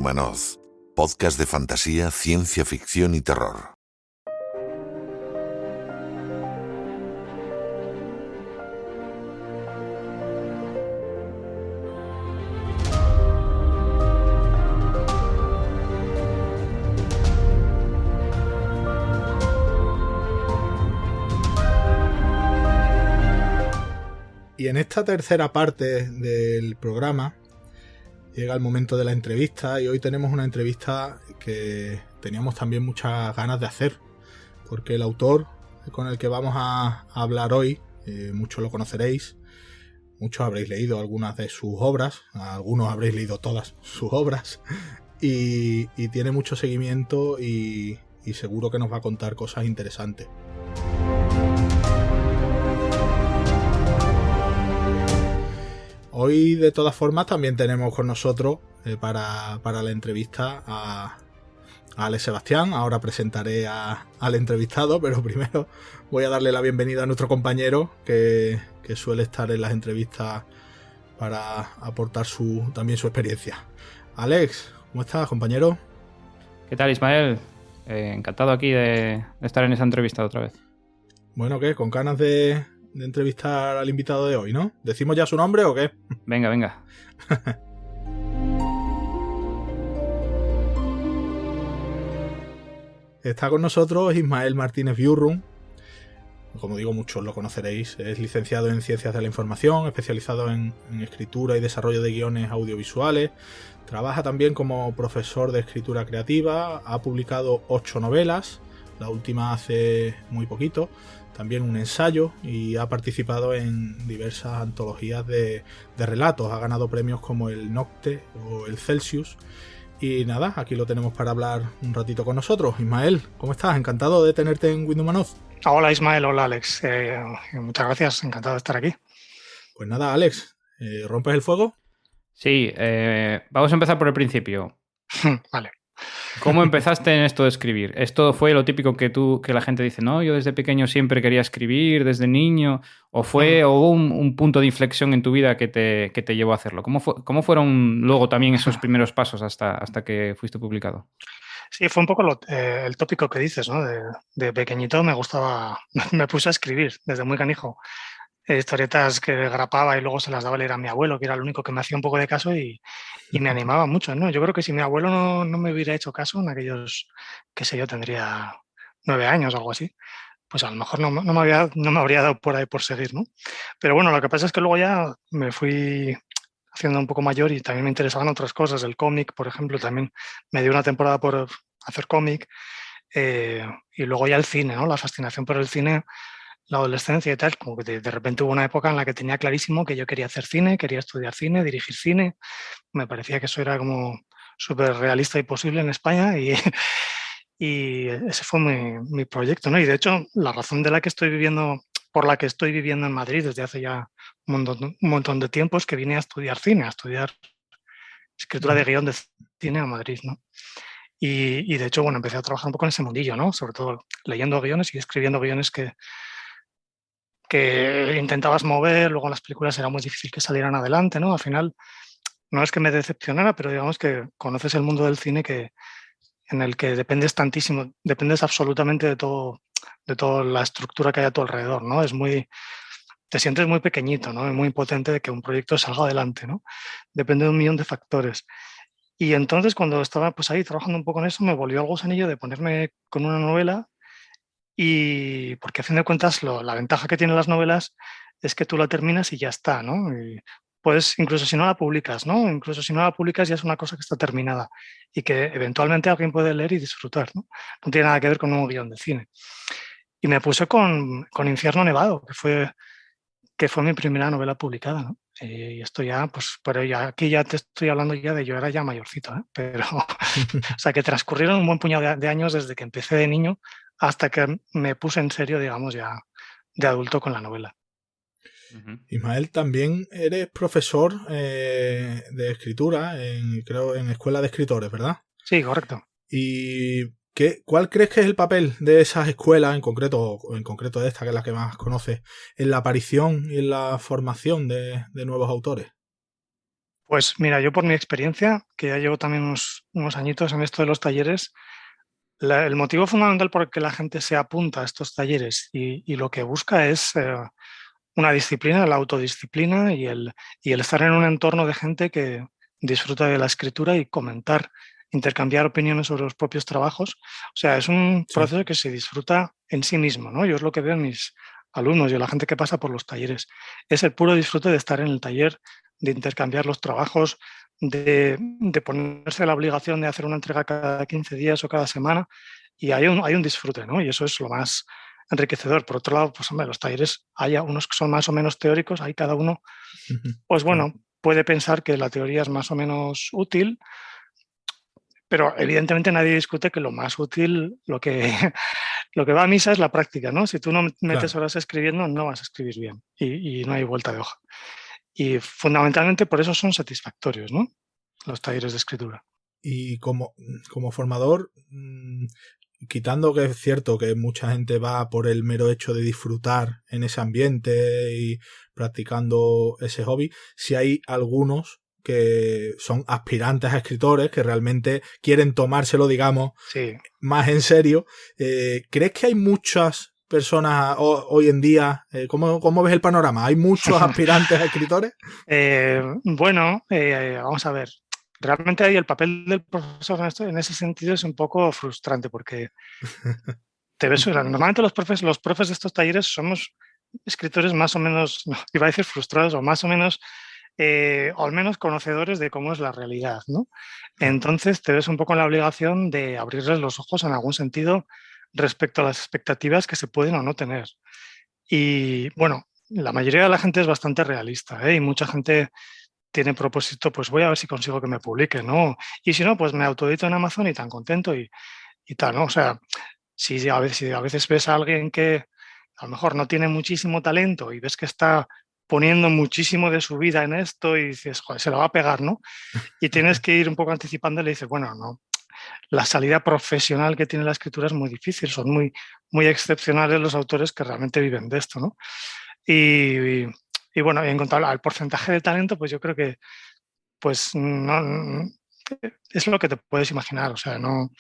Windhumanoz, podcast de fantasía, ciencia ficción y terror. Y en esta tercera parte del programa llega el momento de la entrevista, y hoy tenemos una entrevista que teníamos también muchas ganas de hacer, porque el autor con el que vamos a hablar hoy, muchos lo conoceréis, muchos habréis leído algunas de sus obras, algunos habréis leído todas sus obras, y tiene mucho seguimiento y seguro que nos va a contar cosas interesantes. Hoy, de todas formas, también tenemos con nosotros para la entrevista a Alex Sebastián. Ahora presentaré al entrevistado, pero primero voy a darle la bienvenida a nuestro compañero que suele estar en las entrevistas para aportar también su experiencia. Alex, ¿cómo estás, compañero? ¿Qué tal, Ismael? Encantado aquí de estar en esa entrevista otra vez. Bueno, ¿qué? Con ganas de entrevistar al invitado de hoy, ¿no? ¿Decimos ya su nombre o qué? Venga. Está con nosotros Ismael Martínez Biurrun. Como digo, muchos lo conoceréis. Es licenciado en Ciencias de la Información, especializado en escritura y desarrollo de guiones audiovisuales. Trabaja también como profesor de escritura creativa. Ha publicado 8 novelas, la última hace muy poquito. También un ensayo, y ha participado en diversas antologías de relatos. Ha ganado premios como el Nocte o el Celsius. Y nada, aquí lo tenemos para hablar un ratito con nosotros. Ismael, ¿cómo estás? Encantado de tenerte en Windhumanoz. Hola Ismael, hola Alex. Muchas gracias, encantado de estar aquí. Pues nada, Alex, ¿rompes el fuego? Sí, vamos a empezar por el principio. Vale. ¿Cómo empezaste en esto de escribir? ¿Esto fue lo típico que la gente dice, no, yo desde pequeño siempre quería escribir, desde niño? ¿O hubo un punto de inflexión en tu vida que te llevó a hacerlo? ¿Cómo fueron luego también esos primeros pasos hasta que fuiste publicado? Sí, fue un poco el tópico que dices, ¿no? De pequeñito me gustaba, me puse a escribir desde muy canijo. Historietas que grapaba y luego se las daba a leer a mi abuelo, que era el único que me hacía un poco de caso y me animaba mucho, ¿no? Yo creo que si mi abuelo no me hubiera hecho caso en aquellos, qué sé yo, tendría 9 años o algo así, pues a lo mejor no me habría dado por ahí por seguir, ¿no? Pero bueno, lo que pasa es que luego ya me fui haciendo un poco mayor y también me interesaban otras cosas. El cómic, por ejemplo, también me dio una temporada por hacer cómic, y luego ya el cine, ¿no? La fascinación por el cine, la adolescencia y tal, como que de repente hubo una época en la que tenía clarísimo que yo quería hacer cine, quería estudiar cine, dirigir cine. Me parecía que eso era como súper realista y posible en España y ese fue mi proyecto, ¿no? Y de hecho, la razón por la que estoy viviendo en Madrid desde hace ya un montón de tiempo es que vine a estudiar cine, a estudiar escritura de guión de cine a Madrid, ¿no? Y de hecho, bueno, empecé a trabajar un poco en ese mundillo, ¿no? Sobre todo leyendo guiones y escribiendo guiones que intentabas mover, luego en las películas era muy difícil que salieran adelante, ¿no? Al final, no es que me decepcionara, pero digamos que conoces el mundo del cine en el que dependes tantísimo, dependes absolutamente de toda la estructura que hay a tu alrededor, ¿no? Te sientes muy pequeñito, ¿no? Es muy impotente de que un proyecto salga adelante, ¿no? Depende de un millón de factores. Y entonces, cuando estaba pues ahí trabajando un poco en eso, me volvió el gusanillo de ponerme con una novela. Y porque a fin de cuentas la ventaja que tienen las novelas es que tú la terminas y ya está, ¿no? Y puedes, incluso si no la publicas, ¿no? Incluso si no la publicas ya es una cosa que está terminada y que eventualmente alguien puede leer y disfrutar, ¿no? No tiene nada que ver con un guión de cine. Y me puse con Infierno Nevado, que fue mi primera novela publicada, ¿no? Y esto ya, pues, pero ya aquí ya te estoy hablando ya de yo era ya mayorcito, ¿eh? Pero, o sea, que transcurrieron un buen puñado de años desde que empecé de niño hasta que me puse en serio, digamos, ya de adulto con la novela. Ismael, también eres profesor de escritura, creo, en Escuela de Escritores, ¿verdad? Sí, correcto. ¿Y cuál crees que es el papel de esas escuelas, en concreto de esta, que es la que más conoces, en la aparición y en la formación de nuevos autores? Pues mira, yo por mi experiencia, que ya llevo también unos añitos en esto de los talleres, el motivo fundamental por el que la gente se apunta a estos talleres y lo que busca es una disciplina, la autodisciplina y el estar en un entorno de gente que disfruta de la escritura y comentar, intercambiar opiniones sobre los propios trabajos. O sea, es un proceso que se disfruta en sí mismo, ¿no? Yo es lo que veo en mis alumnos y en la gente que pasa por los talleres. Es el puro disfrute de estar en el taller, de intercambiar los trabajos, de ponerse la obligación de hacer una entrega cada 15 días o cada semana, y hay un disfrute, ¿no? Y eso es lo más enriquecedor. Por otro lado, pues hombre, los talleres hay unos que son más o menos teóricos, hay cada uno, pues bueno, puede pensar que la teoría es más o menos útil, pero evidentemente nadie discute que lo más útil, lo que va a misa es la práctica, ¿no? Si tú no metes horas escribiendo, no vas a escribir bien y no hay vuelta de hoja. Y fundamentalmente por eso son satisfactorios, ¿no? Los talleres de escritura. Y como formador, quitando que es cierto que mucha gente va por el mero hecho de disfrutar en ese ambiente y practicando ese hobby, si hay algunos que son aspirantes a escritores que realmente quieren tomárselo, digamos, más en serio. ¿Crees que hay muchas personas hoy en día? ¿Cómo ves el panorama? ¿Hay muchos aspirantes a escritores? Vamos a ver. Realmente ahí el papel del profesor en ese sentido es un poco frustrante porque te ves, normalmente los profes de estos talleres somos escritores más o menos, iba a decir frustrados, o más o menos, o al menos conocedores de cómo es la realidad, ¿no? Entonces te ves un poco en la obligación de abrirles los ojos en algún sentido respecto a las expectativas que se pueden o no tener. Y bueno, la mayoría de la gente es bastante realista, ¿eh? Y mucha gente tiene propósito, pues voy a ver si consigo que me publique, ¿no? Y si no, pues me autoedito en Amazon y tan contento y tal, ¿no? O sea, si a veces ves a alguien que a lo mejor no tiene muchísimo talento y ves que está poniendo muchísimo de su vida en esto y dices, joder, se la va a pegar, ¿no? Y tienes que ir un poco anticipando y le dices, bueno, no, la salida profesional que tiene la escritura es muy difícil, son muy, muy excepcionales los autores que realmente viven de esto, ¿no? Y bueno, en cuanto al porcentaje de talento, pues yo creo que pues no es lo que te puedes imaginar. O sea, no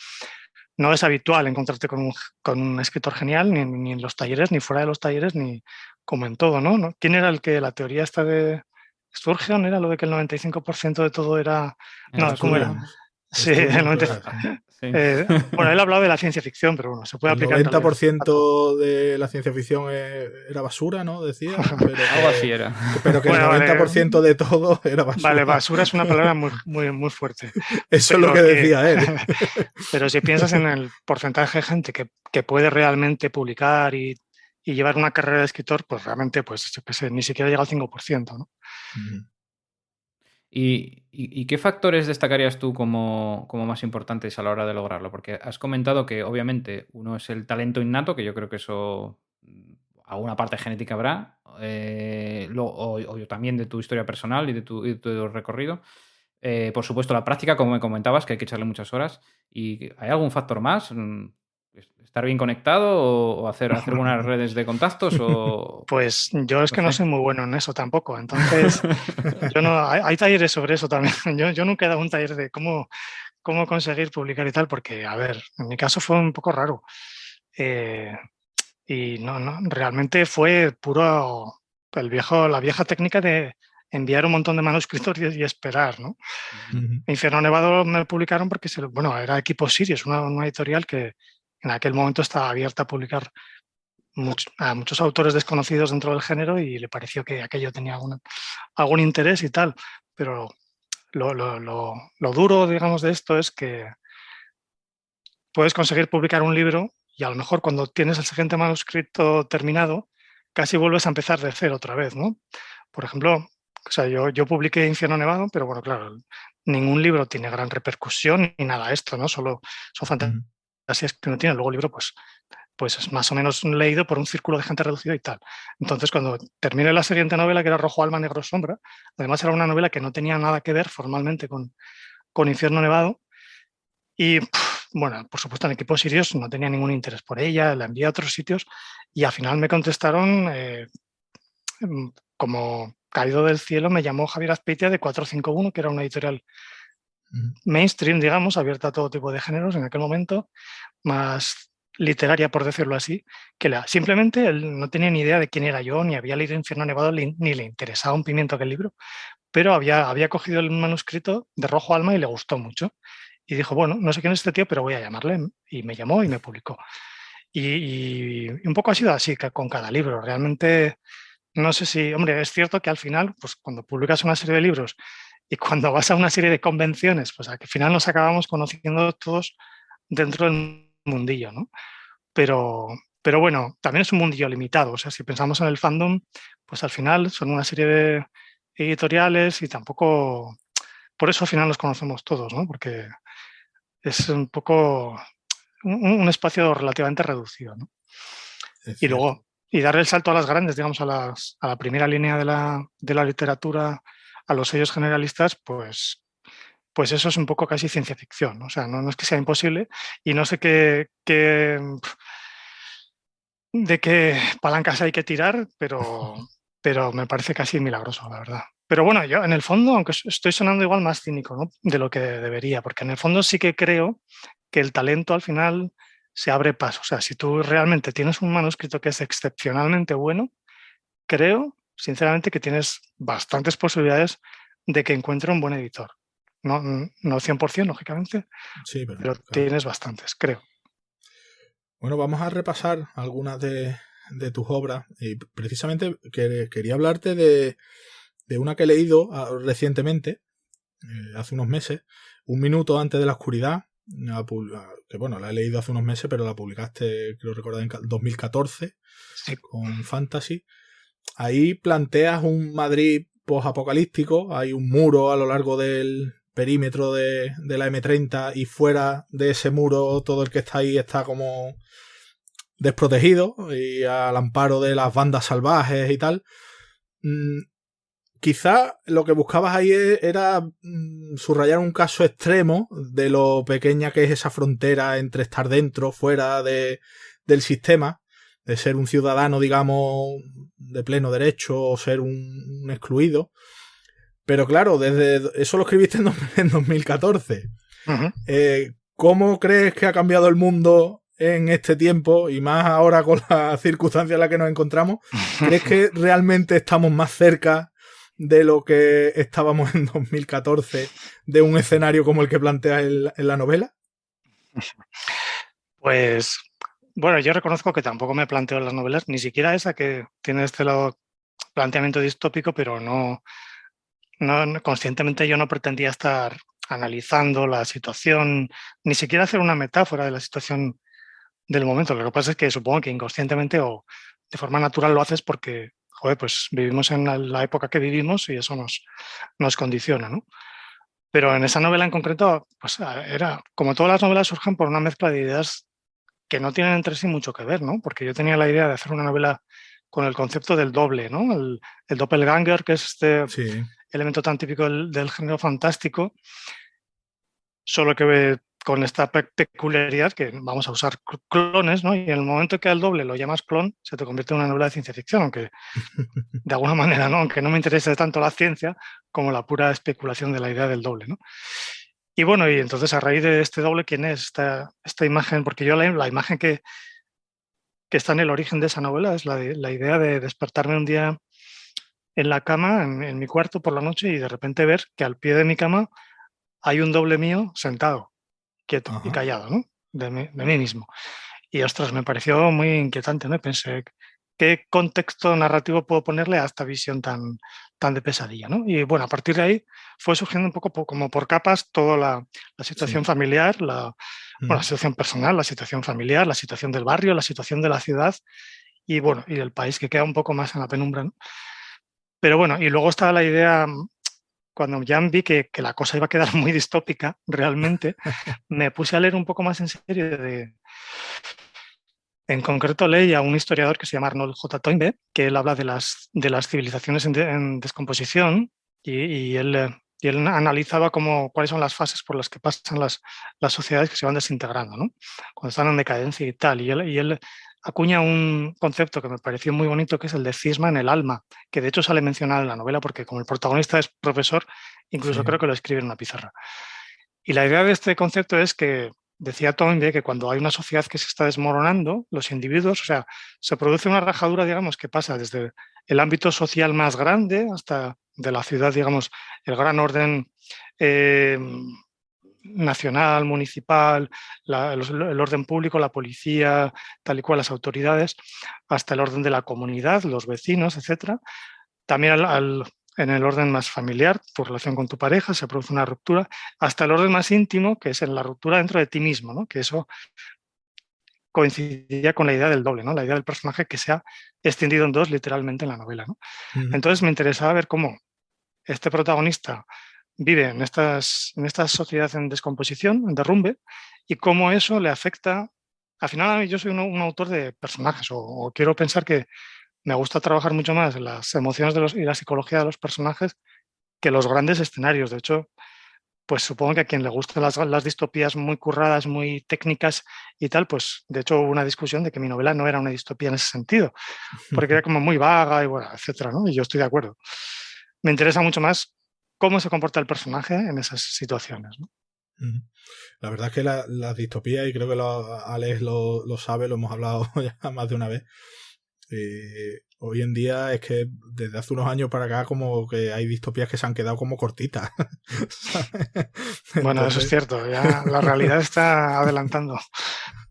es habitual encontrarte con un escritor genial, ni en los talleres, ni fuera de los talleres, ni como en todo, ¿no? ¿Quién era el que la teoría esta de Sturgeon era lo de que el 95% de todo era... No, ¿cómo era? Sí, el 95%. Bueno, él hablaba de la ciencia ficción, pero bueno, se puede aplicar. El 90% de la ciencia ficción era basura, ¿no? Decía. Pero algo así era. Pero que bueno, el 90% de todo era basura. Vale, basura es una palabra muy, muy, muy fuerte. Eso es lo que decía él. Pero si piensas en el porcentaje de gente que puede realmente publicar y llevar una carrera de escritor, pues realmente, pues yo qué sé, ni siquiera llega al 5%, ¿no? ¿Y qué factores destacarías tú como más importantes a la hora de lograrlo? Porque has comentado que obviamente uno es el talento innato, que yo creo que eso alguna parte genética habrá, o también de tu historia personal y de tu recorrido. Por supuesto, la práctica, como me comentabas, que hay que echarle muchas horas. ¿Y hay algún factor más? ¿Estar bien conectado o hacer buenas redes de contactos? Pues yo es que no soy muy bueno en eso tampoco. Entonces, hay talleres sobre eso también. Yo nunca he dado un taller de cómo conseguir publicar y tal, porque, a ver, en mi caso fue un poco raro. Y no, realmente fue puro la vieja técnica de enviar un montón de manuscritos y esperar, ¿no? Infierno Nevado me publicaron porque, era Equipo Sirius, una editorial que en aquel momento estaba abierta a publicar a muchos autores desconocidos dentro del género y le pareció que aquello tenía algún interés y tal. Pero lo duro, digamos, de esto es que puedes conseguir publicar un libro y a lo mejor cuando tienes el siguiente manuscrito terminado, casi vuelves a empezar de cero otra vez, ¿no? Por ejemplo, o sea, yo publiqué Infierno Nevado, pero bueno, claro, ningún libro tiene gran repercusión ni nada de esto, ¿no? Solo son fantasías que no tienen. Luego el libro, pues es más o menos leído por un círculo de gente reducido y tal. Entonces, cuando terminé la siguiente novela, que era Rojo Alma, Negro Sombra, además era una novela que no tenía nada que ver formalmente con Infierno Nevado. Y, bueno, por supuesto, en Equipo Sirius no tenía ningún interés por ella, la envié a otros sitios y al final me contestaron como caído del cielo me llamó Javier Azpeitia de 451, que era una editorial mainstream, digamos, abierta a todo tipo de géneros en aquel momento, más literaria, por decirlo así, que simplemente él no tenía ni idea de quién era yo, ni había leído Infierno Nevado, ni le interesaba un pimiento aquel libro, pero había cogido el manuscrito de Rojo Alma y le gustó mucho. Y dijo, bueno, no sé quién es este tío, pero voy a llamarle. Y me llamó y me publicó. Y un poco ha sido así con cada libro. Realmente, no sé si, hombre, es cierto que al final, pues cuando publicas una serie de libros y cuando vas a una serie de convenciones, pues al final nos acabamos conociendo todos dentro del mundillo, ¿no? Pero bueno, también es un mundillo limitado. O sea, si pensamos en el fandom, pues al final son una serie de editoriales y tampoco... Por eso al final nos conocemos todos, ¿no? Porque es un poco un espacio relativamente reducido, ¿no? Y luego, y darle el salto a las grandes, digamos, a la primera línea de la literatura, a los sellos generalistas, pues eso es un poco casi ciencia ficción, ¿no? O sea, no es que sea imposible y no sé de qué palancas hay que tirar, pero me parece casi milagroso, la verdad. Pero bueno, yo en el fondo, aunque estoy sonando igual más cínico, ¿no?, de lo que debería, porque en el fondo sí que creo que el talento al final se abre paso. O sea, si tú realmente tienes un manuscrito que es excepcionalmente bueno, creo, sinceramente, que tienes bastantes posibilidades de que encuentre un buen editor. No 100%, lógicamente, sí, pero claro, tienes bastantes, creo. Bueno, vamos a repasar algunas de tus obras. Y precisamente quería hablarte de una que he leído recientemente, hace unos meses, Un minuto antes de la oscuridad, que bueno, la he leído hace unos meses, pero la publicaste, creo recordar, en 2014, sí, con Fantasy. Ahí planteas un Madrid post-apocalíptico, hay un muro a lo largo del perímetro de la M30 y fuera de ese muro todo el que está ahí está como desprotegido y al amparo de las bandas salvajes y tal. Quizá lo que buscabas ahí era subrayar un caso extremo de lo pequeña que es esa frontera entre estar dentro, fuera del sistema, de ser un ciudadano, digamos, de pleno derecho o ser un excluido. Pero claro, desde eso lo escribiste en 2014. Uh-huh. ¿Cómo crees que ha cambiado el mundo en este tiempo y más ahora con las circunstancias en las que nos encontramos? ¿Crees que realmente estamos más cerca de lo que estábamos en 2014 de un escenario como el que planteas en la novela? Pues, bueno, yo reconozco que tampoco me planteo en las novelas, ni siquiera esa que tiene este lado planteamiento distópico, pero no conscientemente yo no pretendía estar analizando la situación, ni siquiera hacer una metáfora de la situación del momento. Lo que pasa es que supongo que inconscientemente o de forma natural lo haces porque, joder, pues vivimos en la época que vivimos y eso nos condiciona, ¿no? Pero en esa novela en concreto, pues era, como todas las novelas surgen por una mezcla de ideas que no tienen entre sí mucho que ver, ¿no? Porque yo tenía la idea de hacer una novela con el concepto del doble, ¿no? El doppelganger, que es este elemento tan típico del género fantástico, solo que con esta peculiaridad que vamos a usar clones, ¿no? Y en el momento que al doble lo llamas clon, se te convierte en una novela de ciencia ficción, aunque de alguna manera, ¿no? Aunque no me interese tanto la ciencia como la pura especulación de la idea del doble, ¿no? Y bueno, y entonces a raíz de este doble, ¿quién es esta imagen? Porque yo la imagen que está en el origen de esa novela es la idea de despertarme un día en la cama, en mi cuarto por la noche, y de repente ver que al pie de mi cama hay un doble mío sentado, quieto. Ajá. Y callado, ¿no? De mí mismo. Y ostras, me pareció muy inquietante, ¿no? Pensé, ¿qué contexto narrativo puedo ponerle a esta visión tan de pesadilla, ¿no? Y bueno, a partir de ahí fue surgiendo un poco como por capas toda la situación familiar, la situación personal, la situación familiar, la situación del barrio, la situación de la ciudad y bueno, y del país, que queda un poco más en la penumbra, ¿no? Pero bueno, y luego estaba la idea, cuando ya vi que la cosa iba a quedar muy distópica realmente, me puse a leer un poco más en serio en concreto leí a un historiador que se llama Arnold J. Toynbee, que él habla de las civilizaciones en descomposición y él analizaba cuáles son las fases por las que pasan las sociedades que se van desintegrando, ¿no? Cuando están en decadencia y tal. Y él acuña un concepto que me pareció muy bonito, que es el de cisma en el alma, que de hecho sale mencionado en la novela porque como el protagonista es profesor, incluso Sí. creo que lo escribe en una pizarra. Y la idea de este concepto es que, decía Toynbee, que cuando hay una sociedad que se está desmoronando, los individuos, o sea, se produce una rajadura, digamos, que pasa desde el ámbito social más grande hasta de la ciudad, digamos, el gran orden nacional, municipal, el orden público, la policía, tal y cual, las autoridades, hasta el orden de la comunidad, los vecinos, etcétera. También en el orden más familiar, tu relación con tu pareja, se produce una ruptura, hasta el orden más íntimo, que es en la ruptura dentro de ti mismo, ¿no? Que eso coincidía con la idea del doble, ¿no? La idea del personaje que se ha extendido en dos literalmente en la novela, ¿no? Entonces me interesaba ver cómo este protagonista vive en esta sociedad en descomposición, en derrumbe, y cómo eso le afecta. Al final, a mí yo soy un autor de personajes, o quiero pensar que me gusta trabajar mucho más en las emociones y la psicología de los personajes que los grandes escenarios. De hecho, pues supongo que a quien le gustan las distopías muy curradas, muy técnicas y tal, pues de hecho hubo una discusión de que mi novela no era una distopía en ese sentido, porque era como muy vaga y bueno, etcétera, ¿no? Y yo estoy de acuerdo. Me interesa mucho más cómo se comporta el personaje en esas situaciones, ¿no? La verdad es que las distopías, y creo que Alex lo sabe, lo hemos hablado ya más de una vez, hoy en día es que desde hace unos años para acá como que hay distopías que se han quedado como cortitas. Bueno, eso es cierto, ya la realidad está adelantando.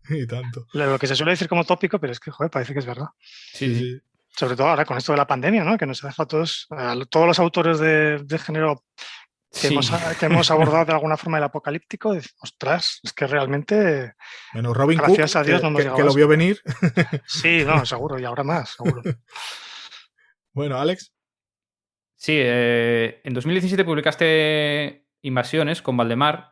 Y tanto. Lo que se suele decir como tópico, pero es que, joder, parece que es verdad. Sí. Sobre todo ahora con esto de la pandemia, ¿no? Que nos deja a todos los autores de género que hemos abordado de alguna forma el apocalíptico, ostras, es que realmente, bueno, Robin gracias Cook, a Dios, no hemos llegado que lo vio venir. Sí, no, seguro, y ahora más, seguro. Bueno, Alex. Sí, en 2017 publicaste Invasiones con Valdemar.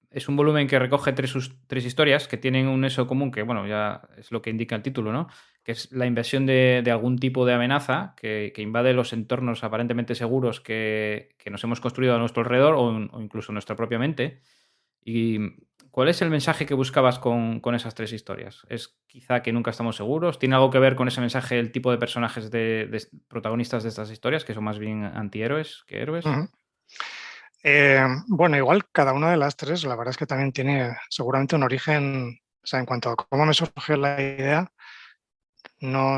Es un volumen que recoge tres historias que tienen un eso común, que bueno, ya es lo que indica el título, ¿no? Que es la invasión de algún tipo de amenaza que invade los entornos aparentemente seguros que nos hemos construido a nuestro alrededor o incluso nuestra propia mente. ¿Y cuál es el mensaje que buscabas con esas tres historias? ¿Es quizá que nunca estamos seguros? ¿Tiene algo que ver con ese mensaje el tipo de personajes de protagonistas de estas historias, que son más bien antihéroes que héroes? Bueno, igual cada una de las tres, la verdad es que también tiene seguramente un origen, o sea, en cuanto a cómo me surgió la idea, no,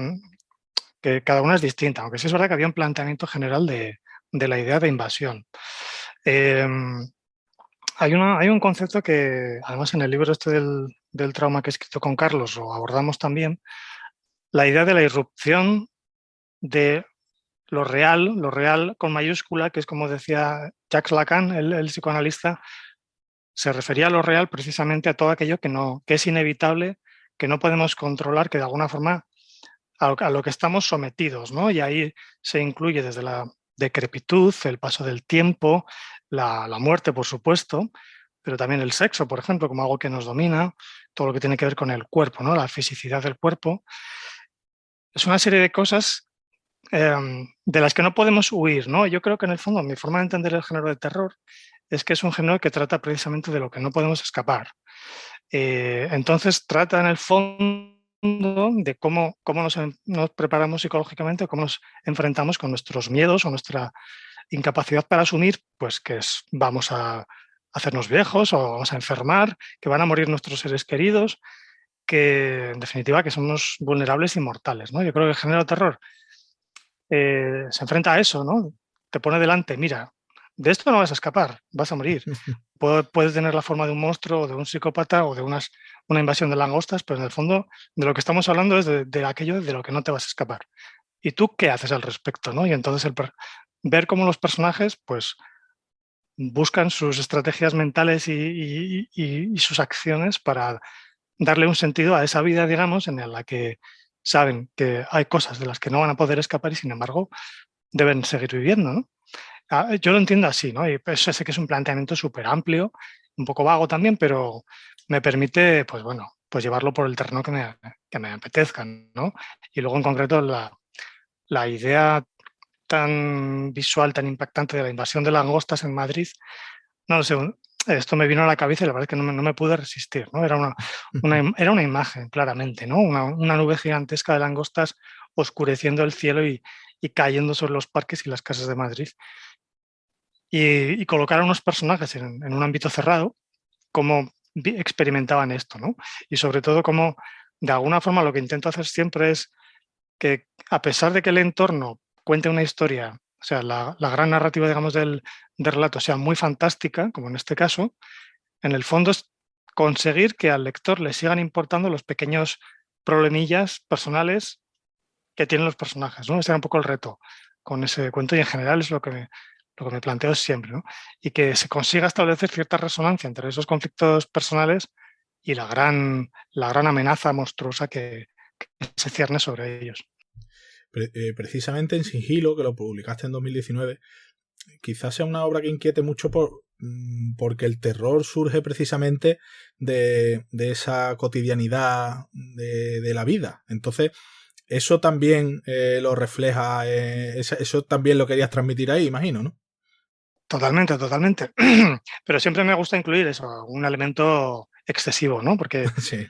que cada una es distinta, aunque sí es verdad que había un planteamiento general de la idea de invasión. Hay un concepto que, además, en el libro este del trauma que he escrito con Carlos lo abordamos también, la idea de la irrupción de lo real con mayúscula, que es como decía Jacques Lacan, el psicoanalista, se refería a lo real precisamente a todo aquello que es inevitable, que no podemos controlar, que de alguna forma a lo que estamos sometidos, ¿no? Y ahí se incluye desde la decrepitud, el paso del tiempo, la muerte, por supuesto, pero también el sexo, por ejemplo, como algo que nos domina, todo lo que tiene que ver con el cuerpo, ¿no? La fisicidad del cuerpo. Es una serie de cosas de las que no podemos huir, ¿no? Yo creo que en el fondo mi forma de entender el género de terror es que es un género que trata precisamente de lo que no podemos escapar. Entonces trata en el fondo de cómo nos preparamos psicológicamente, cómo nos enfrentamos con nuestros miedos o nuestra incapacidad para asumir, pues que vamos a hacernos viejos o vamos a enfermar, que van a morir nuestros seres queridos, que en definitiva que somos vulnerables y mortales, ¿no? Yo creo que el género de terror se enfrenta a eso, ¿no? Te pone delante, mira, de esto no vas a escapar, vas a morir. Puede tener la forma de un monstruo o de un psicópata o de una invasión de langostas, pero en el fondo de lo que estamos hablando es de aquello de lo que no te vas a escapar. ¿Y tú qué haces al respecto, no? Y entonces ver cómo los personajes pues buscan sus estrategias mentales y sus acciones para darle un sentido a esa vida, digamos, en la que saben que hay cosas de las que no van a poder escapar y sin embargo deben seguir viviendo, ¿no? Yo lo entiendo así, ¿no? Y pues sé que es un planteamiento súper amplio, un poco vago también, pero me permite, pues bueno, pues llevarlo por el terreno que me apetezca, ¿no? Y luego en concreto la idea tan visual, tan impactante de la invasión de langostas en Madrid, no lo sé, esto me vino a la cabeza y la verdad es que no me pude resistir, ¿no? Era una imagen, claramente, ¿no? Una nube gigantesca de langostas oscureciendo el cielo y cayendo sobre los parques y las casas de Madrid. Y colocar a unos personajes en un ámbito cerrado, cómo experimentaban esto, ¿no? Y sobre todo cómo, de alguna forma, lo que intento hacer siempre es que, a pesar de que el entorno cuente una historia, o sea, la gran narrativa, digamos, del relato sea muy fantástica, como en este caso, en el fondo es conseguir que al lector le sigan importando los pequeños problemillas personales que tienen los personajes, ¿no? Ese era un poco el reto con ese cuento y en general es lo que me planteo siempre, ¿no? Y que se consiga establecer cierta resonancia entre esos conflictos personales y la gran amenaza monstruosa que se cierne sobre ellos. Precisamente en Sigilo, que lo publicaste en 2019, quizás sea una obra que inquiete mucho porque el terror surge precisamente de esa cotidianidad de la vida. Entonces, eso también lo refleja, eso también lo querías transmitir ahí, imagino, ¿no? Totalmente. Pero siempre me gusta incluir eso, un elemento excesivo, ¿no? Porque Sí.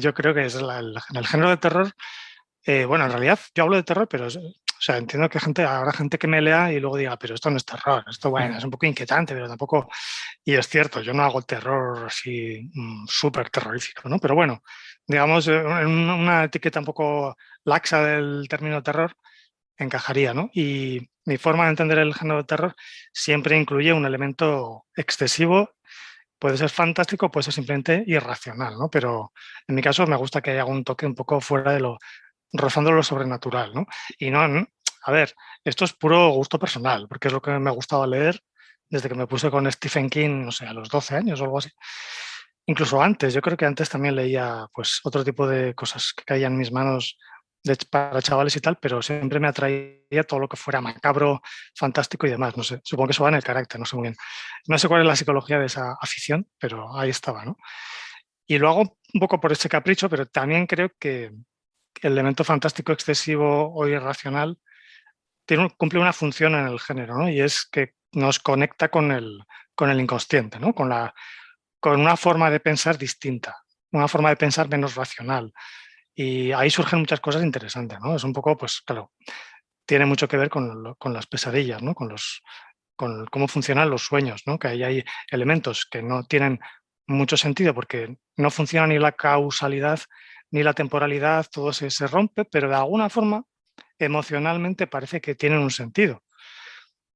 yo creo que es en el género de terror. Bueno, en realidad yo hablo de terror, pero o sea, entiendo que habrá gente que me lea y luego diga, pero esto no es terror, esto bueno, es un poco inquietante, pero tampoco. Y es cierto, yo no hago terror así súper terrorífico, ¿no? Pero bueno, digamos, en una etiqueta un poco laxa del término terror encajaría, ¿no? Y mi forma de entender el género de terror siempre incluye un elemento excesivo. Puede ser fantástico, puede ser simplemente irracional, ¿no? Pero en mi caso me gusta que haya un toque un poco fuera de rozando lo sobrenatural, ¿no? Y no, a ver, esto es puro gusto personal, porque es lo que me gustaba leer desde que me puse con Stephen King, no sé, a los 12 años o algo así. Incluso antes, yo creo que antes también leía pues otro tipo de cosas que caían en mis manos para chavales y tal, pero siempre me atraía todo lo que fuera macabro, fantástico y demás. No sé, supongo que eso va en el carácter, no sé muy bien. No sé cuál es la psicología de esa afición, pero ahí estaba, ¿no? Y lo hago un poco por ese capricho, pero también creo que el elemento fantástico excesivo o irracional cumple una función en el género, ¿no? Y es que nos conecta con el inconsciente, ¿no? Con una forma de pensar distinta, una forma de pensar menos racional. Y ahí surgen muchas cosas interesantes, ¿no? Es un poco, pues claro, tiene mucho que ver con las pesadillas, ¿no? Con cómo funcionan los sueños, ¿no? Que ahí hay elementos que no tienen mucho sentido porque no funciona ni la causalidad ni la temporalidad, todo se rompe, pero de alguna forma emocionalmente parece que tienen un sentido,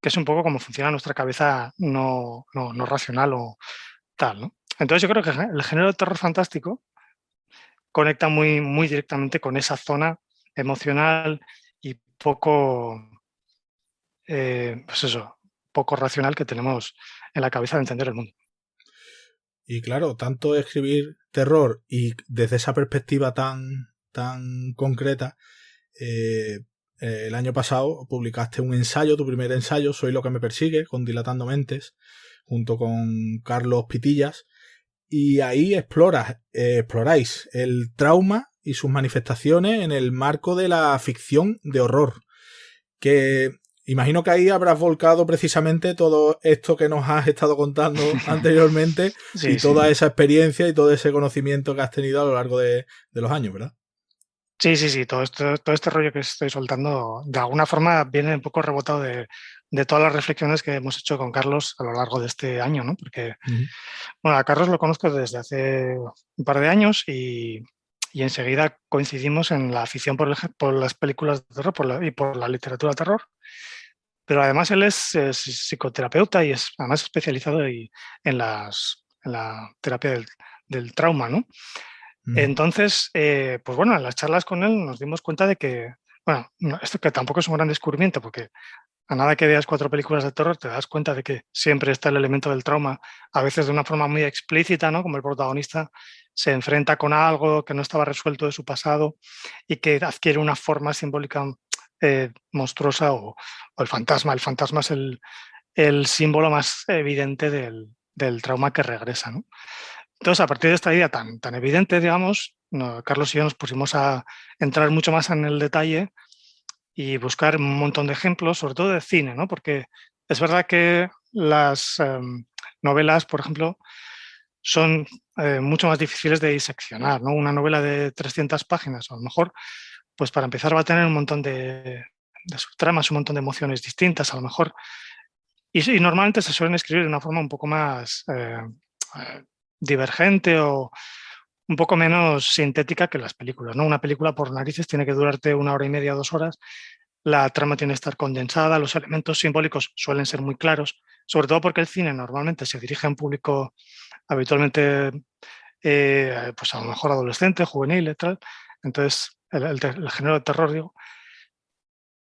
que es un poco como funciona nuestra cabeza no racional o tal, ¿no? Entonces yo creo que el género de terror fantástico conecta muy, muy directamente con esa zona emocional y poco, pues eso, poco racional que tenemos en la cabeza de entender el mundo. Y claro, tanto escribir terror y desde esa perspectiva tan concreta, el año pasado publicaste un ensayo, tu primer ensayo, Soy lo que me persigue, con Dilatando Mentes, junto con Carlos Pitillas, y ahí exploráis el trauma y sus manifestaciones en el marco de la ficción de horror, que imagino que ahí habrás volcado precisamente todo esto que nos has estado contando anteriormente Sí, y toda sí. esa experiencia y todo ese conocimiento que has tenido a lo largo de los años, ¿verdad? Sí. Todo este rollo que estoy soltando, de alguna forma viene un poco rebotado de todas las reflexiones que hemos hecho con Carlos a lo largo de este año, ¿no? Porque, bueno, a Carlos lo conozco desde hace un par de años y enseguida coincidimos en la afición por las películas de terror y por la literatura de terror. Pero además él es psicoterapeuta y es además especializado en la terapia del trauma, ¿no? Entonces, pues bueno, en las charlas con él nos dimos cuenta de que, bueno, esto que tampoco es un gran descubrimiento, porque a nada que veas 4 películas de terror te das cuenta de que siempre está el elemento del trauma, a veces de una forma muy explícita, ¿no? Como el protagonista se enfrenta con algo que no estaba resuelto de su pasado y que adquiere una forma simbólica monstruosa o el fantasma. El fantasma es el símbolo más evidente del trauma que regresa, ¿no? Entonces, a partir de esta idea tan evidente, digamos, Carlos y yo nos pusimos a entrar mucho más en el detalle y buscar un montón de ejemplos, sobre todo de cine, ¿no? Porque Es verdad que las novelas, por ejemplo, son mucho más difíciles de diseccionar, ¿no? Una novela de 300 páginas, a lo mejor, pues para empezar va a tener un montón de subtramas, un montón de emociones distintas, a lo mejor. Y normalmente se suelen escribir de una forma un poco más divergente o un poco menos sintética que las películas, ¿no? Una película por narices tiene que durarte 1 hora y media, 2 horas. La trama tiene que estar condensada, los elementos simbólicos suelen ser muy claros, sobre todo porque el cine normalmente se dirige a un público habitualmente, pues a lo mejor adolescente, juvenil y tal. Entonces, el género de terror, digo.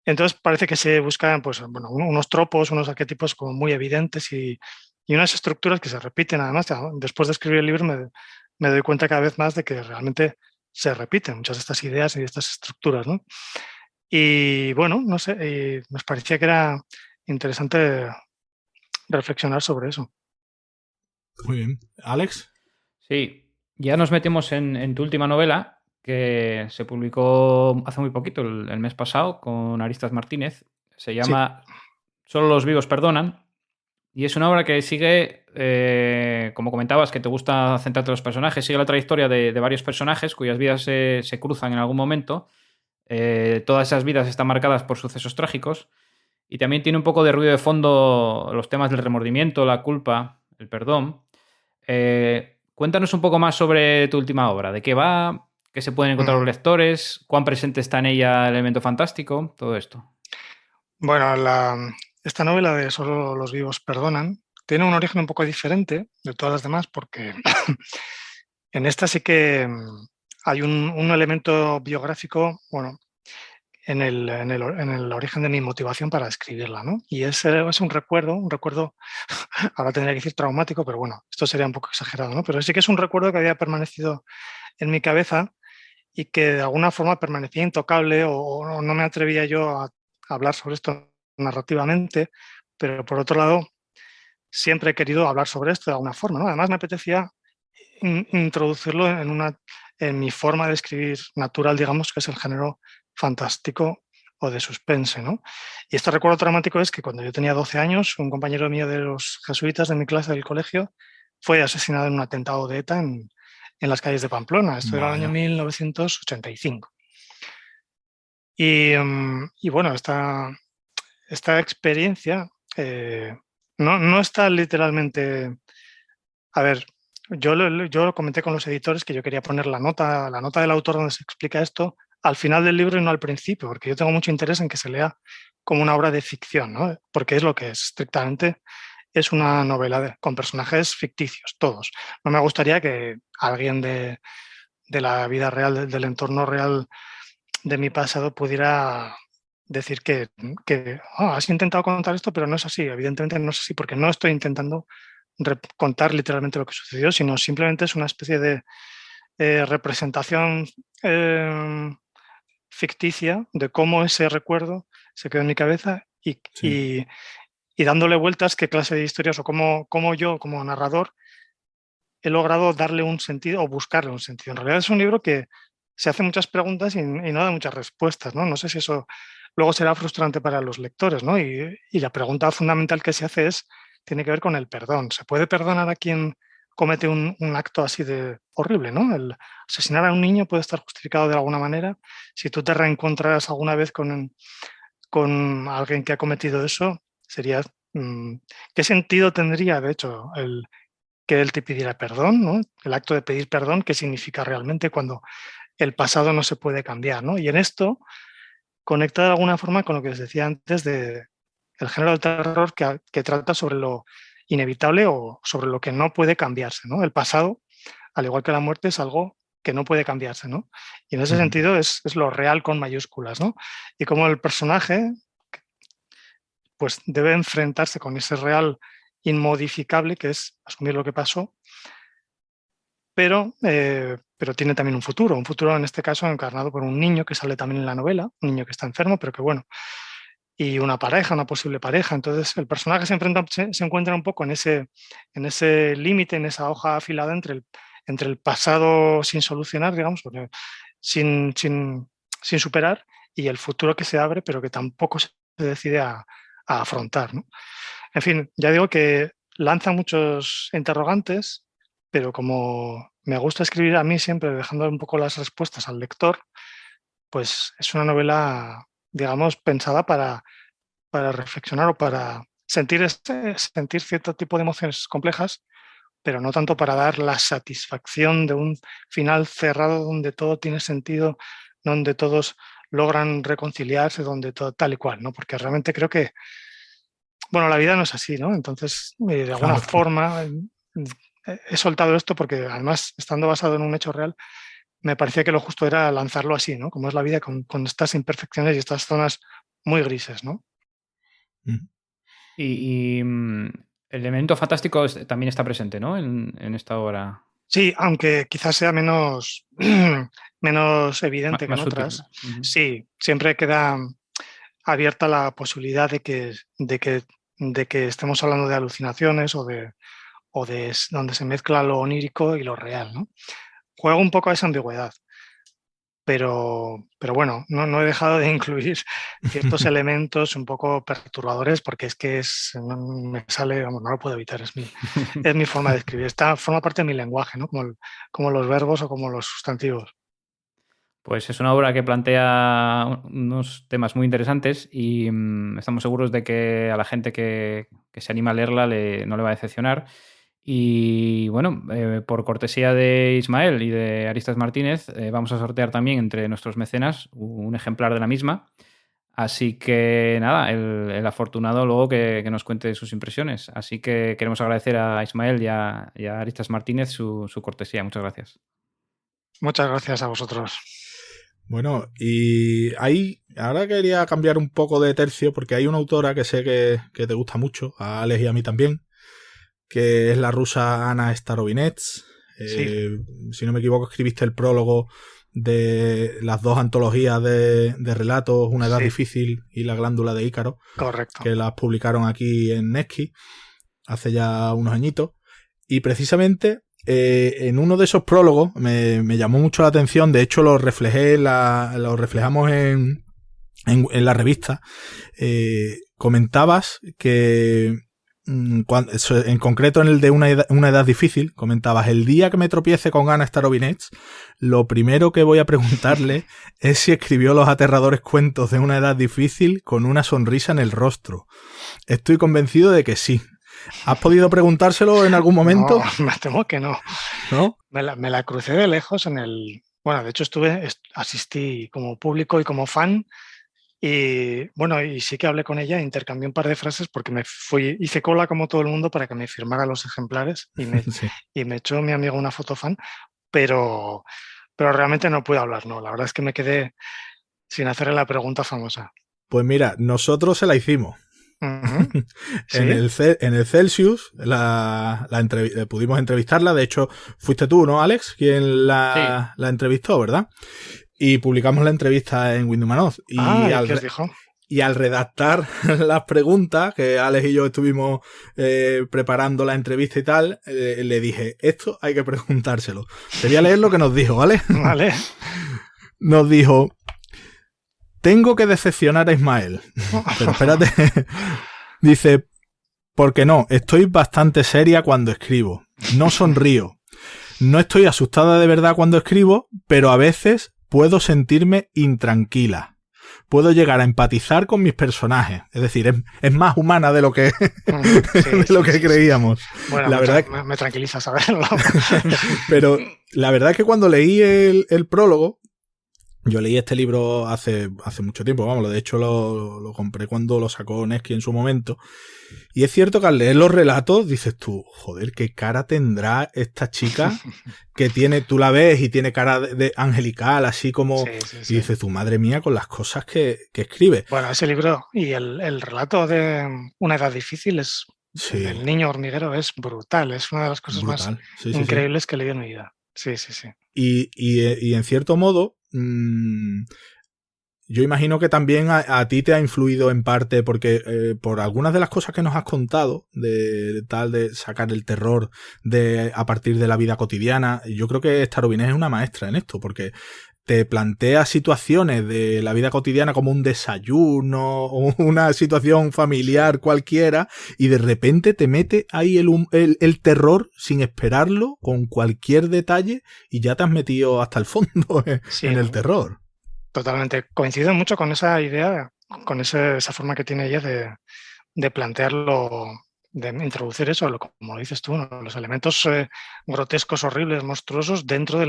Entonces parece que se buscan, pues, bueno, unos tropos, unos arquetipos como muy evidentes y unas estructuras que se repiten. Además, después de escribir el libro me doy cuenta cada vez más de que realmente se repiten muchas de estas ideas y de estas estructuras, ¿no? Y bueno, no sé, nos parecía que era interesante reflexionar sobre eso. Muy bien. ¿Alex? Sí, ya nos metemos en tu última novela, que se publicó hace muy poquito, el mes pasado, con Aristas Martínez. Se llama Solo los vivos perdonan. Y es una obra que sigue, como comentabas, que te gusta centrarte en los personajes, sigue la trayectoria de varios personajes cuyas vidas se cruzan en algún momento. Todas esas vidas están marcadas por sucesos trágicos. Y también tiene un poco de ruido de fondo los temas del remordimiento, la culpa, el perdón. Cuéntanos un poco más sobre tu última obra. ¿De qué va? ¿Qué se pueden encontrar los lectores? ¿Cuán presente está en ella el elemento fantástico? Todo esto. Bueno, esta novela de Solo los vivos perdonan tiene un origen un poco diferente de todas las demás porque en esta sí que hay un elemento biográfico, bueno, en el origen de mi motivación para escribirla, ¿no? Y es un recuerdo, ahora tendría que decir traumático, pero bueno, esto sería un poco exagerado, ¿no? Pero sí que es un recuerdo que había permanecido en mi cabeza y que de alguna forma permanecía intocable o no me atrevía yo a hablar sobre esto narrativamente, pero por otro lado, siempre he querido hablar sobre esto de alguna forma, ¿no? Además me apetecía introducirlo en mi forma de escribir natural, digamos, que es el género fantástico o de suspense, ¿no? Y este recuerdo traumático es que cuando yo tenía 12 años, un compañero mío de los jesuitas de mi clase del colegio fue asesinado en un atentado de ETA en las calles de Pamplona. Esto era el año 1985. Y bueno, esta experiencia no está literalmente... A ver, yo lo comenté con los editores que yo quería poner la nota del autor donde se explica esto al final del libro y no al principio, porque yo tengo mucho interés en que se lea como una obra de ficción, ¿no? Porque es lo que es, estrictamente es una novela con personajes ficticios, todos. No me gustaría que alguien de la vida real, del entorno real de mi pasado pudiera decir que has intentado contar esto, pero no es así. Evidentemente no es así, porque no estoy intentando contar literalmente lo que sucedió, sino simplemente es una especie de representación ficticia de cómo ese recuerdo se quedó en mi cabeza y dándole vueltas qué clase de historias o cómo yo como narrador he logrado darle un sentido o buscarle un sentido. En realidad es un libro que se hace muchas preguntas y no da muchas respuestas, ¿no? No sé si eso luego será frustrante para los lectores, ¿no? Y la pregunta fundamental que se hace tiene que ver con el perdón. ¿Se puede perdonar a quien comete un acto así de horrible, ¿no? El asesinar a un niño puede estar justificado de alguna manera. Si tú te reencontraras alguna vez con alguien que ha cometido eso, sería... ¿qué sentido tendría, de hecho, que él te pidiera perdón, ¿no? El acto de pedir perdón, ¿qué significa realmente cuando el pasado no se puede cambiar, ¿no? Y en esto conecta de alguna forma con lo que les decía antes de el género del terror que trata sobre lo inevitable o sobre lo que no puede cambiarse, ¿no? El pasado, al igual que la muerte, es algo que no puede cambiarse, ¿no? Y en ese sentido es lo real con mayúsculas, ¿no? Y como el personaje pues debe enfrentarse con ese real inmodificable que es asumir lo que pasó, pero tiene también un futuro en este caso encarnado por un niño que sale también en la novela, un niño que está enfermo, pero que bueno, y una pareja, una posible pareja. Entonces el personaje se encuentra un poco en ese límite, en esa hoja afilada entre el pasado sin solucionar, digamos, sin superar, y el futuro que se abre, pero que tampoco se decide a afrontar, ¿no? En fin, ya digo que lanza muchos interrogantes, pero como me gusta escribir a mí siempre dejando un poco las respuestas al lector, pues es una novela, digamos, pensada para reflexionar o para sentir cierto tipo de emociones complejas, pero no tanto para dar la satisfacción de un final cerrado donde todo tiene sentido, donde todos logran reconciliarse, donde todo tal y cual, ¿no? Porque realmente creo que, bueno, la vida no es así, ¿no? Entonces, de alguna forma, he soltado esto porque además, estando basado en un hecho real, me parecía que lo justo era lanzarlo así, ¿no? Como es la vida con estas imperfecciones y estas zonas muy grises, ¿no? Y el elemento fantástico también está presente, ¿no? En esta obra. Sí, aunque quizás sea menos, menos evidente que en Más útil. otras. Sí, siempre queda abierta la posibilidad de que estemos hablando de alucinaciones o de donde se mezcla lo onírico y lo real, ¿no? Juego un poco a esa ambigüedad. Pero bueno, no he dejado de incluir ciertos elementos un poco perturbadores porque es que me sale, vamos, no lo puedo evitar, es mi forma de escribir. Forma parte de mi lenguaje, ¿no? Como los verbos o como los sustantivos. Pues es una obra que plantea unos temas muy interesantes y estamos seguros de que a la gente que se anima a leerla no le va a decepcionar. Y bueno, por cortesía de Ismael y de Aristas Martínez, vamos a sortear también entre nuestros mecenas un ejemplar de la misma. Así que nada, el afortunado luego que nos cuente sus impresiones. Así que queremos agradecer a Ismael y a Aristas Martínez su cortesía. Muchas gracias. Muchas gracias a vosotros. Bueno, y ahora quería cambiar un poco de tercio porque hay una autora que sé que te gusta mucho, a Alex y a mí también, que es la rusa Anna Starovinets. Sí. Si no me equivoco, escribiste el prólogo de las dos antologías de relatos, Una edad difícil y La glándula de Ícaro. Correcto. Que las publicaron aquí en Nesky hace ya unos añitos. Y precisamente en uno de esos prólogos me llamó mucho la atención. De hecho, lo reflejamos en la revista. Comentabas que en concreto en el de una edad difícil, comentabas: el día que me tropiece con Anna Starovinets, lo primero que voy a preguntarle es si escribió los aterradores cuentos de una edad difícil con una sonrisa en el rostro. Estoy convencido de que sí. ¿Has podido preguntárselo en algún momento? No, me temo que no. ¿No? Me la crucé de lejos bueno, de hecho asistí como público y como fan. Y bueno, y sí que hablé con ella, intercambié un par de frases porque hice cola como todo el mundo para que me firmara los ejemplares y me echó mi amigo una foto fan, pero realmente no pude hablar, no. La verdad es que me quedé sin hacerle la pregunta famosa. Pues mira, nosotros se la hicimos. Uh-huh. ¿Sí? En el Celsius pudimos entrevistarla. De hecho, fuiste tú, ¿no, Alex? Quien la entrevistó, ¿verdad? Y publicamos la entrevista en Windowmanoz. ¿Qué os dijo? Y al redactar las preguntas, que Alex y yo estuvimos preparando la entrevista y tal, le dije: esto hay que preguntárselo. Te voy a leer lo que nos dijo, ¿vale? Vale. Nos dijo: tengo que decepcionar a Ismael. Pero espérate. Dice: porque no, estoy bastante seria cuando escribo. No sonrío. No estoy asustada de verdad cuando escribo, pero a veces puedo sentirme intranquila. Puedo llegar a empatizar con mis personajes. Es decir, es más humana de lo que, creíamos. Bueno, la verdad me tranquiliza saberlo. Pero la verdad es que cuando leí el prólogo, yo leí este libro hace mucho tiempo, vamos, de hecho lo compré cuando lo sacó Nesky en su momento. Y es cierto que al leer los relatos dices tú: joder, qué cara tendrá esta chica que tú la ves y tiene cara de angelical, así como... Sí. Y dices tú: madre mía, con las cosas que escribe. Bueno, ese libro y el relato de Una edad difícil el niño hormiguero es brutal. Es una de las cosas más increíbles que he leído en mi vida. Sí. Y en cierto modo... yo imagino que también a ti te ha influido en parte porque por algunas de las cosas que nos has contado, de sacar el terror a partir de la vida cotidiana, yo creo que Starobinés es una maestra en esto, porque te plantea situaciones de la vida cotidiana como un desayuno o una situación familiar cualquiera y de repente te mete ahí el terror sin esperarlo con cualquier detalle y ya te has metido hasta el fondo en el terror. Totalmente. Coincido mucho con esa idea, con esa forma que tiene ella de plantearlo, de introducir eso, como lo dices tú, ¿no? Los elementos grotescos, horribles, monstruosos dentro de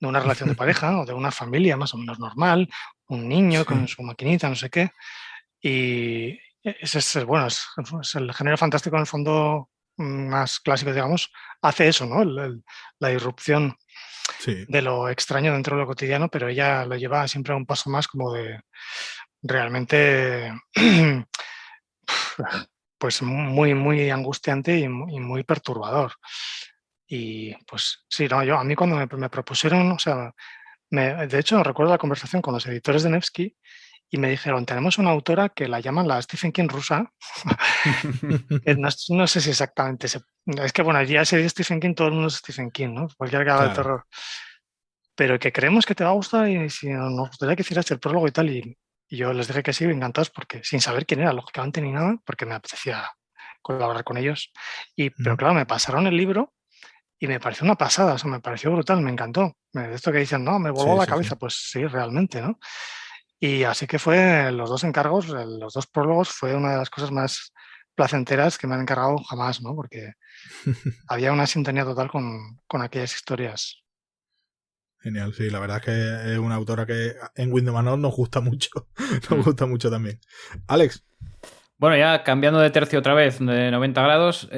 una relación de pareja o de una familia más o menos normal, un niño con su maquinita, no sé qué. Y ese es el género fantástico en el fondo más clásico, digamos, hace eso, ¿no? La irrupción de lo extraño dentro de lo cotidiano, pero ella lo lleva siempre a un paso más como de realmente pues muy, muy angustiante y muy perturbador. Y pues sí, no, a mí cuando me propusieron, o sea, de hecho recuerdo la conversación con los editores de Nevsky y me dijeron, tenemos una autora que la llaman la Stephen King rusa. No sé si exactamente, es que bueno, ya se dice Stephen King, todo el mundo es Stephen King, ¿no? Cualquiera que haga de terror. Pero que creemos que te va a gustar y si nos gustaría que hicieras el prólogo y tal. Y yo les dije que sí, encantados, porque sin saber quién era, lógicamente, ni nada, porque me apetecía colaborar con ellos. Pero claro, me pasaron el libro y me pareció una pasada, o sea, me pareció brutal, me encantó. Esto que dicen, no, me voló la cabeza, pues sí, realmente, ¿no? Y así que fue los dos encargos, los dos prólogos, fue una de las cosas más placenteras que me han encargado jamás, ¿no? Porque había una sintonía total con aquellas historias. Genial, sí, la verdad es que es una autora que en Windowmanor nos gusta mucho. Nos gusta mucho también. Alex. Bueno, ya cambiando de tercio otra vez, de 90 grados,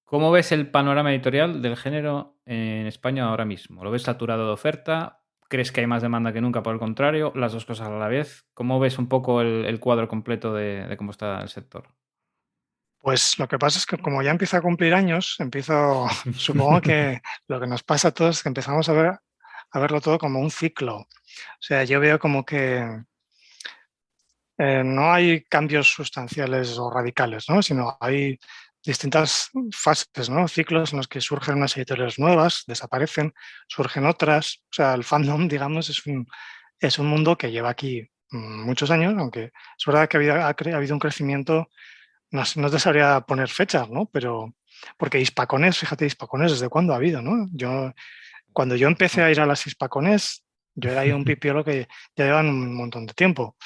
¿cómo ves el panorama editorial del género en España ahora mismo? ¿Lo ves saturado de oferta? ¿Crees que hay más demanda que nunca, por el contrario? ¿Las dos cosas a la vez? ¿Cómo ves un poco el cuadro completo de cómo está el sector? Pues lo que pasa es que como ya empiezo a cumplir años, supongo que lo que nos pasa a todos es que empezamos a verlo todo como un ciclo. O sea, yo veo como que no hay cambios sustanciales o radicales, ¿no? Sino hay distintas fases, ¿no? Ciclos en los que surgen unas editoriales nuevas, desaparecen, surgen otras. O sea, el fandom, digamos, es un mundo que lleva aquí muchos años, aunque es verdad que ha habido un crecimiento, no te sabría poner fechas, ¿no? Pero porque Hispacones, fíjate, Hispacones, ¿desde cuándo ha habido, no? Cuando yo empecé a ir a las Hispacones, yo era ahí un pipiolo que ya llevan un montón de tiempo.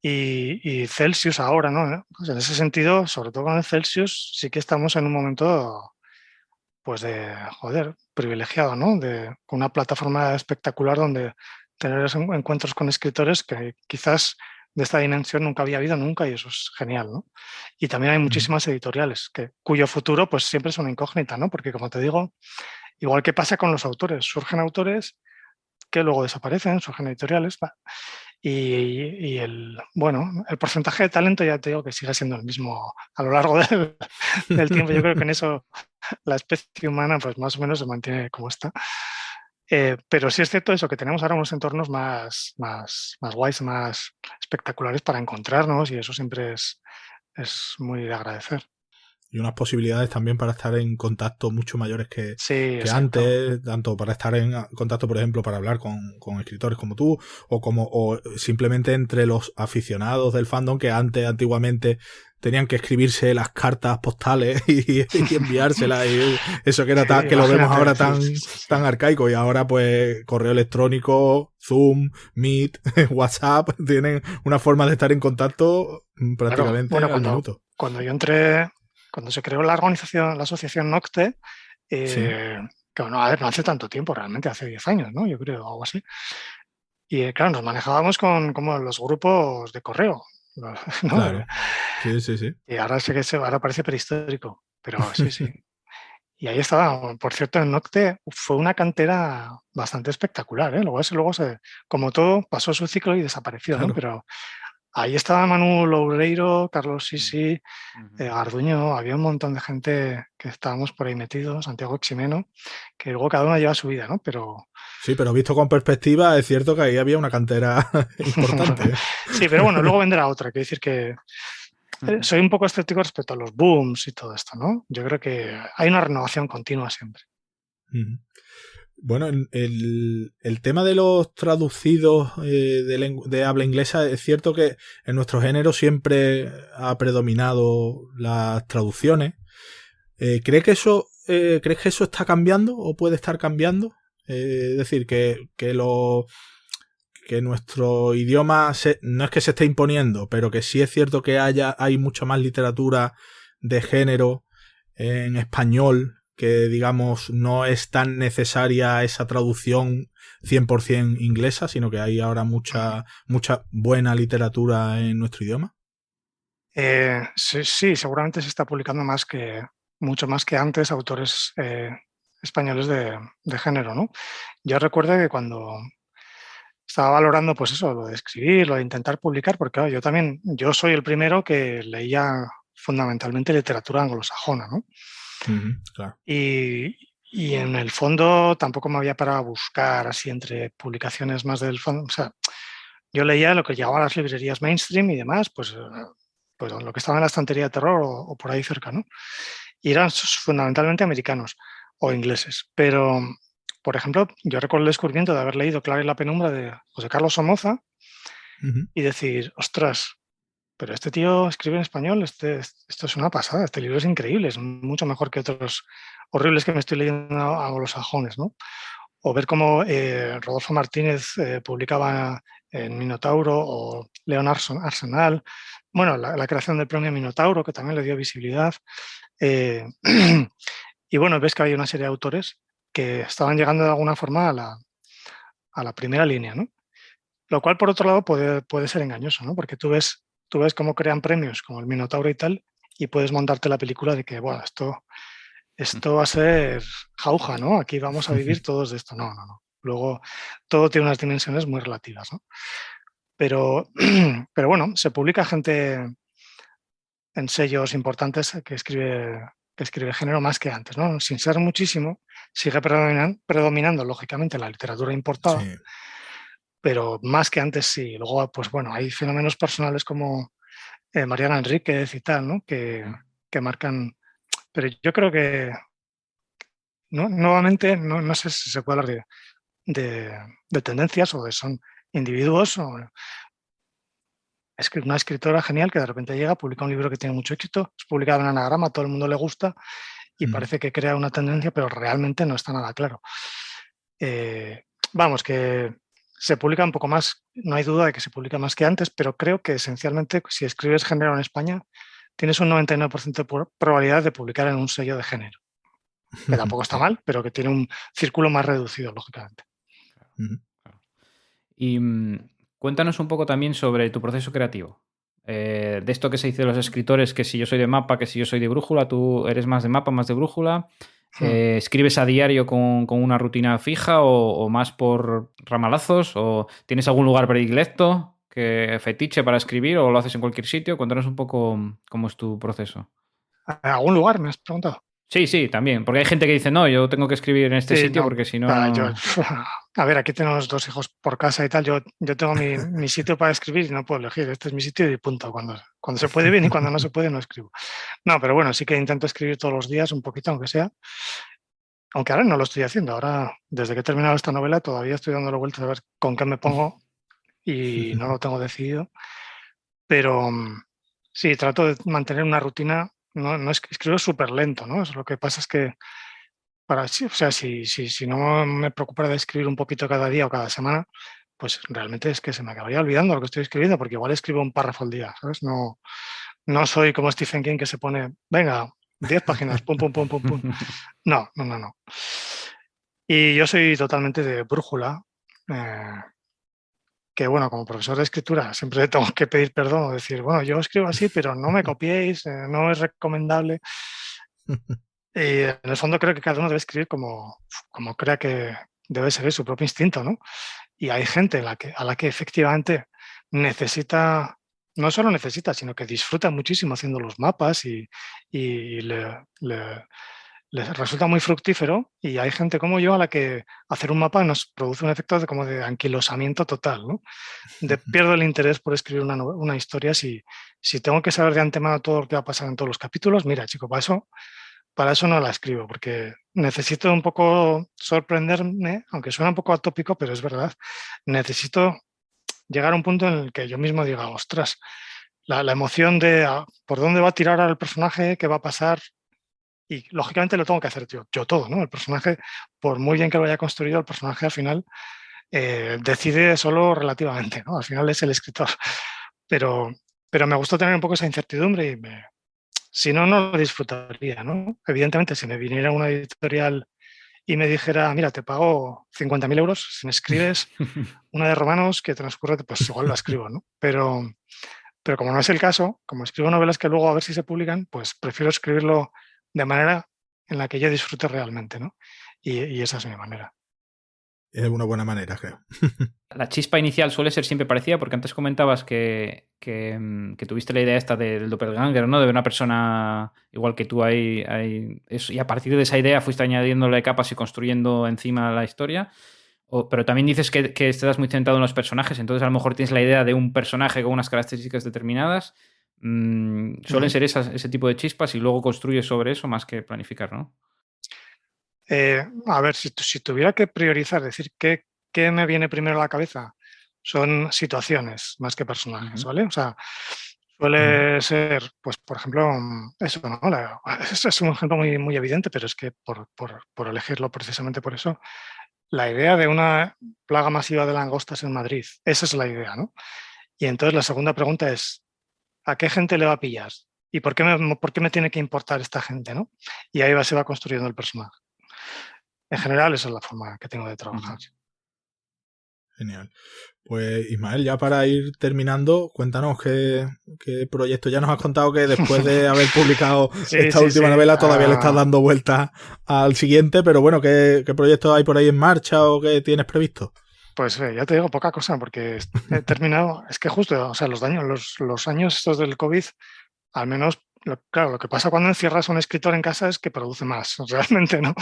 Y Celsius ahora, ¿no? Pues en ese sentido, sobre todo con el Celsius, sí que estamos en un momento, pues privilegiado, ¿no? Con una plataforma espectacular donde tener encuentros con escritores que quizás de esta dimensión nunca había habido nunca y eso es genial, ¿no? Y también hay muchísimas editoriales cuyo futuro pues siempre es una incógnita, ¿no? Porque como te digo, igual que pasa con los autores, surgen autores que luego desaparecen, surgen editoriales, y el porcentaje de talento ya te digo que sigue siendo el mismo a lo largo del tiempo. Yo creo que en eso la especie humana pues más o menos se mantiene como está. Pero sí es cierto eso, que tenemos ahora unos entornos más guays, más espectaculares para encontrarnos y eso siempre es muy de agradecer. Y unas posibilidades también para estar en contacto mucho mayores que antes, tanto para estar en contacto, por ejemplo, para hablar con escritores como tú, o simplemente entre los aficionados del fandom que antiguamente tenían que escribirse las cartas postales y enviárselas, y eso que era que lo vemos ahora tan arcaico, y ahora pues correo electrónico, Zoom, Meet, WhatsApp, tienen una forma de estar en contacto prácticamente al minuto. Cuando se creó la asociación Nocte, que bueno, no hace tanto tiempo realmente, hace 10 años, ¿no? Yo creo, algo así. Y claro, nos manejábamos con como los grupos de correo, ¿no? Claro. Sí. Y ahora sí que ahora parece prehistórico, pero sí. Y ahí estaba, por cierto, en Nocte fue una cantera bastante espectacular, ¿eh? Luego como todo, pasó su ciclo y desapareció, claro. ¿No? Pero ahí estaba Manu Loureiro, Carlos Sisi, Garduño, había un montón de gente que estábamos por ahí metidos, Santiago Ximeno, que luego cada uno lleva su vida, ¿no? Pero Sí, pero visto con perspectiva, es cierto que ahí había una cantera importante. Sí, pero bueno, luego vendrá otra. Quiero decir que soy un poco escéptico respecto a los booms y todo esto, ¿no? Yo creo que hay una renovación continua siempre. Bueno, el tema de los traducidos de habla inglesa, es cierto que en nuestro género siempre ha predominado las traducciones. ¿Crees que eso está cambiando o puede estar cambiando? Es decir, que nuestro idioma no es que se esté imponiendo, pero que sí es cierto que hay mucha más literatura de género en español, que digamos no es tan necesaria esa traducción 100% inglesa, sino que hay ahora mucha buena literatura en nuestro idioma. Sí, seguramente se está publicando mucho más que antes autores españoles de género, ¿no? Yo recuerdo que cuando estaba valorando, pues eso, lo de escribir, lo de intentar publicar, porque claro, yo soy el primero que leía fundamentalmente literatura anglosajona, ¿no? Claro. Y en el fondo tampoco me había parado a buscar así entre publicaciones más del fondo. O sea, yo leía lo que llegaba a las librerías mainstream y demás, pues lo que estaba en la estantería de terror o por ahí cerca, ¿no? Y eran fundamentalmente americanos o ingleses. Pero, por ejemplo, yo recuerdo el descubrimiento de haber leído Clara y la penumbra de José Carlos Somoza y decir, ostras, pero este tío escribe en español, esto es una pasada, este libro es increíble, es mucho mejor que otros horribles que me estoy leyendo anglosajones, ¿no? O ver cómo Rodolfo Martínez publicaba en Minotauro o León Arsenal, bueno, la creación del premio Minotauro, que también le dio visibilidad. Y bueno, ves que hay una serie de autores que estaban llegando de alguna forma a la primera línea, ¿no? Lo cual, por otro lado, puede ser engañoso, ¿no? Porque tú ves cómo crean premios como el Minotauro y tal, y puedes montarte la película de que, bueno, esto va a ser jauja, ¿no? Aquí vamos a vivir todos de esto. No. Luego, todo tiene unas dimensiones muy relativas, ¿no? Pero bueno, se publica gente en sellos importantes que escribe género más que antes, ¿no? Sin ser muchísimo, sigue predominando lógicamente la literatura importada, sí, pero más que antes sí. Luego, pues bueno, hay fenómenos personales como Mariana Enríquez y tal, ¿no? Que marcan. Pero yo creo que nuevamente no sé si se puede hablar de tendencias o de son individuos o una escritora genial que de repente llega, publica un libro que tiene mucho éxito, es publicado en Anagrama, a todo el mundo le gusta y parece que crea una tendencia, pero realmente no está nada claro. Vamos, que se publica un poco más, no hay duda de que se publica más que antes, pero creo que esencialmente si escribes género en España tienes un 99% de probabilidad de publicar en un sello de género, que tampoco está mal, pero que tiene un círculo más reducido, lógicamente. Y cuéntanos un poco también sobre tu proceso creativo. De esto que se dice de los escritores, que si yo soy de mapa, que si yo soy de brújula, tú eres más de mapa, más de brújula. ¿Escribes a diario con una rutina fija o más por ramalazos? ¿O tienes algún lugar predilecto, fetiche para escribir, o lo haces en cualquier sitio? Cuéntanos un poco cómo es tu proceso. ¿Algún lugar me has preguntado? Sí, también. Porque hay gente que dice, no, yo tengo que escribir en este sitio porque si no... A ver, aquí tenemos 2 hijos por casa y tal. Yo tengo mi sitio para escribir y no puedo elegir. Este es mi sitio y punto. Cuando se puede bien y cuando no se puede no escribo. No, pero bueno, sí que intento escribir todos los días un poquito, aunque sea. Aunque ahora no lo estoy haciendo. Ahora, desde que he terminado esta novela, todavía estoy dándole vueltas a ver con qué me pongo y no lo tengo decidido. Pero sí, trato de mantener una rutina. No es que escribo súper lento, ¿no? Lo que pasa es que si no me preocupara de escribir un poquito cada día o cada semana, pues realmente es que se me acabaría olvidando lo que estoy escribiendo, porque igual escribo un párrafo al día, ¿sabes? No soy como Stephen King que se pone, venga, 10 páginas, pum, pum, pum, pum, pum. No. Y yo soy totalmente de brújula, que bueno, como profesor de escritura siempre tengo que pedir perdón o decir, bueno, yo escribo así, pero no me copiéis, no es recomendable. Y en el fondo creo que cada uno debe escribir como crea que debe seguir su propio instinto, ¿no? Y hay gente a la que efectivamente necesita, no solo necesita, sino que disfruta muchísimo haciendo los mapas y le les resulta muy fructífero y hay gente como yo a la que hacer un mapa nos produce un efecto como de anquilosamiento total, ¿no? Pierdo el interés por escribir una historia si tengo que saber de antemano todo lo que va a pasar en todos los capítulos. Mira, chico, para eso no la escribo, porque necesito un poco sorprenderme, aunque suena un poco atópico, pero es verdad. Necesito llegar a un punto en el que yo mismo diga, ostras, la emoción de por dónde va a tirar ahora el personaje, qué va a pasar. Y lógicamente lo tengo que hacer yo todo, ¿no? El personaje, por muy bien que lo haya construido, el personaje al final decide solo relativamente, ¿no? Al final es el escritor. Pero me gustó tener un poco esa incertidumbre y si no, no lo disfrutaría, ¿no? Evidentemente, si me viniera una editorial y me dijera, mira, te pago 50.000 euros si me escribes una de romanos que transcurre, pues igual la escribo, ¿no? Pero como no es el caso, como escribo novelas que luego a ver si se publican, pues prefiero escribirlo de manera en la que yo disfrute realmente, ¿no? Y esa es mi manera. Es una buena manera, creo. La chispa inicial suele ser siempre parecida, porque antes comentabas que tuviste la idea esta del doppelganger, ¿no? De una persona igual que tú ahí y a partir de esa idea fuiste añadiéndole capas y construyendo encima la historia. Pero también dices que estás muy centrado en los personajes, entonces a lo mejor tienes la idea de un personaje con unas características determinadas. Suelen ser ese tipo de chispas y luego construyes sobre eso más que planificar, ¿no? A ver, si tuviera que priorizar, decir qué me viene primero a la cabeza, son situaciones más que personajes, ¿vale? O sea, suele ser, pues, por ejemplo, eso, ¿no? Eso es un ejemplo muy, muy evidente, pero es que por elegirlo precisamente por eso, la idea de una plaga masiva de langostas en Madrid, esa es la idea, ¿no? Y entonces la segunda pregunta es, ¿a qué gente le va a pillar? ¿Y por qué me tiene que importar esta gente, ¿no? Y ahí se va construyendo el personaje. En general, esa es la forma que tengo de trabajar. Genial. Pues Ismael, ya para ir terminando, cuéntanos qué proyecto. Ya nos has contado que después de haber publicado esta última novela todavía le estás dando vueltas al siguiente, pero bueno, ¿qué proyectos hay por ahí en marcha o qué tienes previsto? Pues ya te digo poca cosa porque he terminado, es que justo, o sea, los años estos del COVID, al menos, claro, lo que pasa cuando encierras a un escritor en casa es que produce más, realmente, ¿no?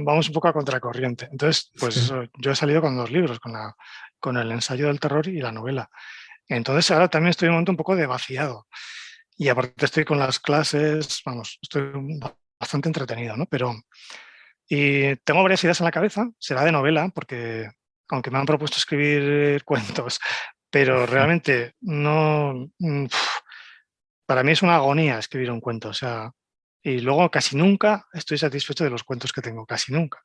Vamos un poco a contracorriente. Entonces, pues eso, yo he salido con 2 libros, con el ensayo del terror y la novela. Entonces ahora también estoy en un momento un poco de vaciado. Y aparte estoy con las clases, vamos, estoy bastante entretenido, ¿no? Y tengo varias ideas en la cabeza, será de novela, porque aunque me han propuesto escribir cuentos, pero realmente no... Para mí es una agonía escribir un cuento, o sea, y luego casi nunca estoy satisfecho de los cuentos que tengo, casi nunca.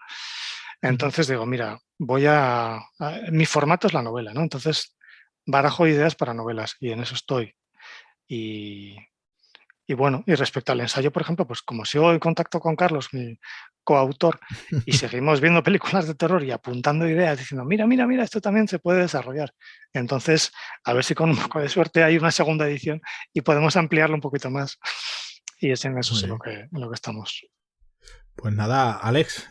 Entonces digo, mira, mi formato es la novela, ¿no? Entonces barajo ideas para novelas y en eso estoy. Y bueno, y respecto al ensayo, por ejemplo, pues como sigo en contacto con Carlos, mi coautor, y seguimos viendo películas de terror y apuntando ideas, diciendo, mira, esto también se puede desarrollar. Entonces, a ver si con un poco de suerte hay una segunda edición y podemos ampliarlo un poquito más. Y es en eso en lo que estamos. Pues nada, Alex,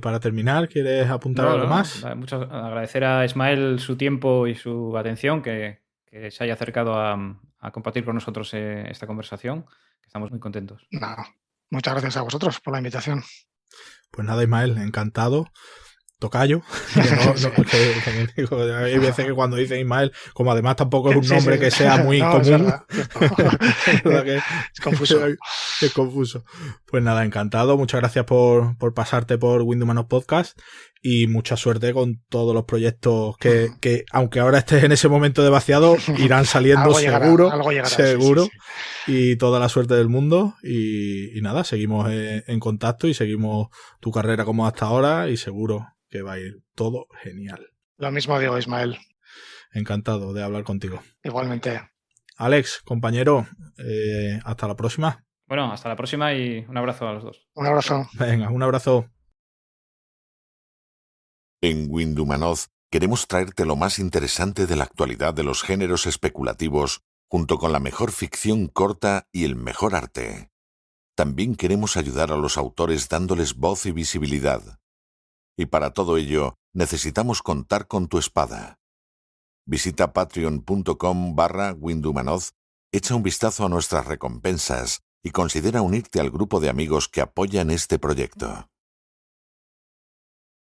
para terminar, ¿quieres apuntar algo más? Agradecer a Ismael su tiempo y su atención, que se haya acercado a compartir con nosotros esta conversación, que estamos muy contentos. Nada, muchas gracias a vosotros por la invitación. Pues nada, Ismael, encantado. Tocayo. Hay veces que cuando dicen Ismael, como además tampoco es un nombre que sea muy común. Es confuso. Es confuso. Pues nada, encantado. Muchas gracias por pasarte por Windumanos Podcast y mucha suerte con todos los proyectos que aunque ahora estés en ese momento de vaciado, irán saliendo seguro. Algo llegará, seguro. Sí. Y toda la suerte del mundo. Y nada, seguimos en contacto y seguimos tu carrera como hasta ahora y seguro que va a ir todo genial. Lo mismo digo, Ismael. Encantado de hablar contigo. Igualmente. Alex, compañero, hasta la próxima. Bueno, hasta la próxima y un abrazo a los dos. Un abrazo. Venga, un abrazo. En Windumanoz queremos traerte lo más interesante de la actualidad de los géneros especulativos, junto con la mejor ficción corta y el mejor arte. También queremos ayudar a los autores dándoles voz y visibilidad. Y para todo ello, necesitamos contar con tu espada. Visita patreon.com/Windumanoz, echa un vistazo a nuestras recompensas y considera unirte al grupo de amigos que apoyan este proyecto.